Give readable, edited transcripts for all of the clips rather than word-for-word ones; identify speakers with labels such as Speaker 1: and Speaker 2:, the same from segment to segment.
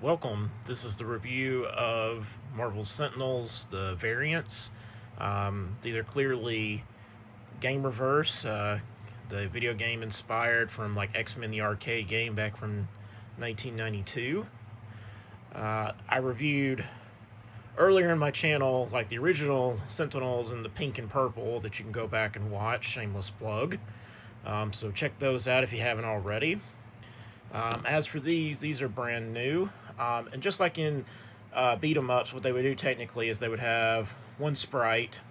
Speaker 1: Welcome. This is the review of Marvel's Sentinels, the variants. These are clearly Gamerverse, the video game inspired from like X-Men the arcade game back from 1992. I reviewed earlier in my channel like the original Sentinels in the pink and purple that you can go back and watch. Shameless plug. So check those out if you haven't already. As for these are brand new. And just like in beat 'em ups, what they would do technically is they would have one sprite,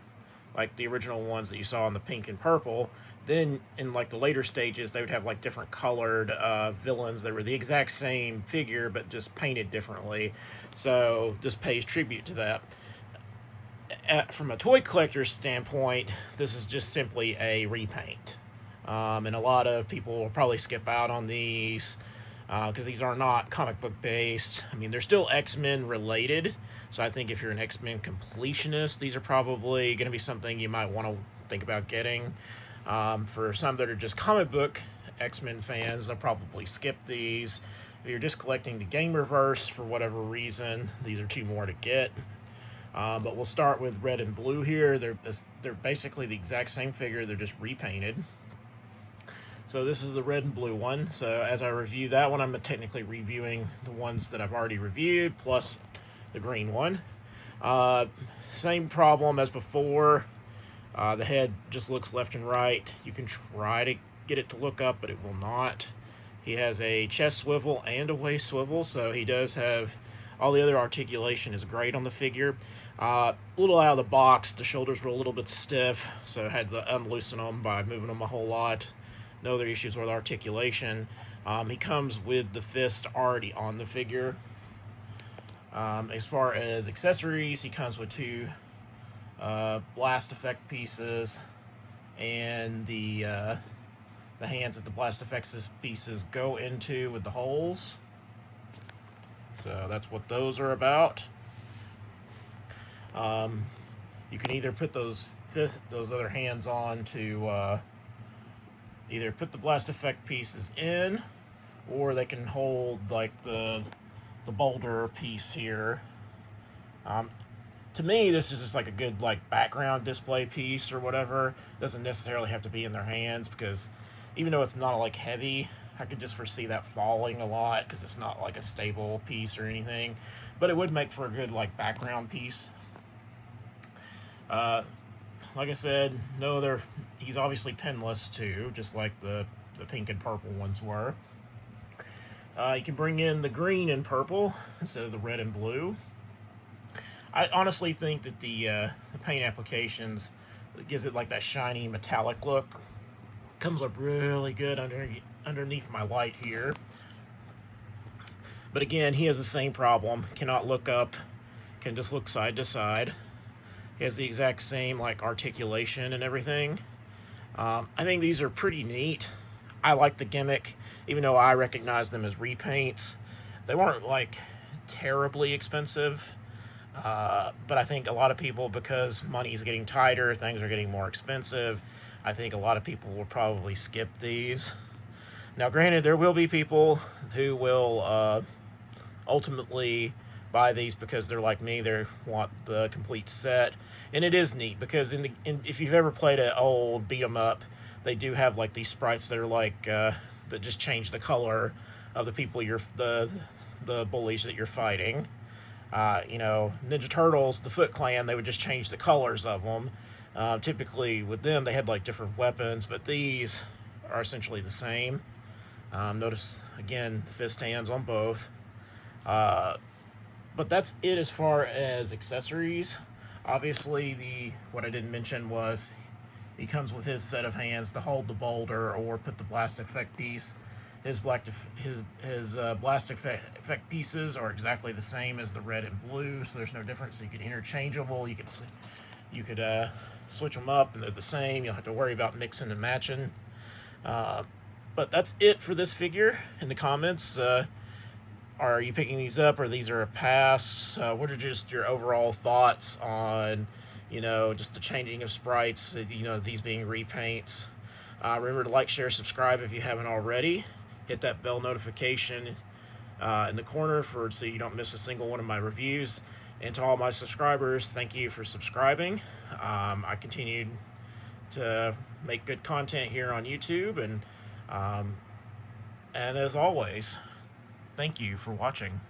Speaker 1: like the original ones that you saw in the pink and purple. Then in like the later stages, they would have like different colored villains that were the exact same figure but just painted differently. So this pays tribute to that. From a toy collector's standpoint, this is just simply a repaint. And a lot of people will probably skip out on these because these are not comic book based. I mean, they're still X-Men related, so I think if you're an X-Men completionist, these are probably going to be something you might want to think about getting. For some that are just comic book X-Men fans, they'll probably skip these. If you're just collecting the Gamerverse for whatever reason, these are two more to get. But we'll start with red and blue here. They're basically the exact same figure, they're just repainted. So this is the red and blue one. So as I review that one, I'm technically reviewing the ones that I've already reviewed, plus the green one. Same problem as before. The head just looks left and right. You can try to get it to look up, but it will not. He has a chest swivel and a waist swivel, so he does have all the other articulation is great on the figure. A little out of the box, the shoulders were a little bit stiff, so I had to unloosen them by moving them a whole lot. No other issues with articulation. He comes with the fist already on the figure. As far as accessories, he comes with two blast effect pieces, and the hands that the blast effects pieces go into with the holes. So that's what those are about. You can either put those other hands on to either put the blast effect pieces in, or they can hold like the boulder piece here. To me, this is just like a good like background display piece or whatever. It doesn't necessarily have to be in their hands, because even though it's not like heavy, I could just foresee that falling a lot because it's not like a stable piece or anything. But it would make for a good like background piece. Like I said, no other. He's obviously pinless too, just like the pink and purple ones were. You can bring in the green and purple instead of the red and blue. I honestly think that the paint applications gives it like that shiny metallic look. Comes up really good underneath my light here. But again, he has the same problem. Cannot look up. Can just look side to side. He has the exact same like articulation and everything. I think these are pretty neat. I like the gimmick, even though I recognize them as repaints. They weren't like terribly expensive, but I think a lot of people, because money is getting tighter, things are getting more expensive, I think a lot of people will probably skip these. Now granted, there will be people who will ultimately buy these because they're like me, they want the complete set. And it is neat because if you've ever played an old beat 'em up, they do have like these sprites that are like that just change the color of the people the bullies that you're fighting. Ninja Turtles, the Foot Clan, they would just change the colors of them. Typically with them, they had like different weapons, but these are essentially the same. Notice again, fist hands on both. But that's it as far as accessories. Obviously, what I didn't mention was he comes with his set of hands to hold the boulder or put the blast effect piece. His blast effect pieces are exactly the same as the red and blue, so there's no difference. You could interchangeable. You could switch them up, and they're the same. You'll have to worry about mixing and matching. But that's it for this figure. In the comments, are you picking these up, or these are a pass? What are just your overall thoughts on, just the changing of sprites, these being repaints? Remember to like, share, subscribe if you haven't already. Hit that bell notification in the corner so you don't miss a single one of my reviews. And to all my subscribers, thank you for subscribing. I continue to make good content here on YouTube, and as always, thank you for watching.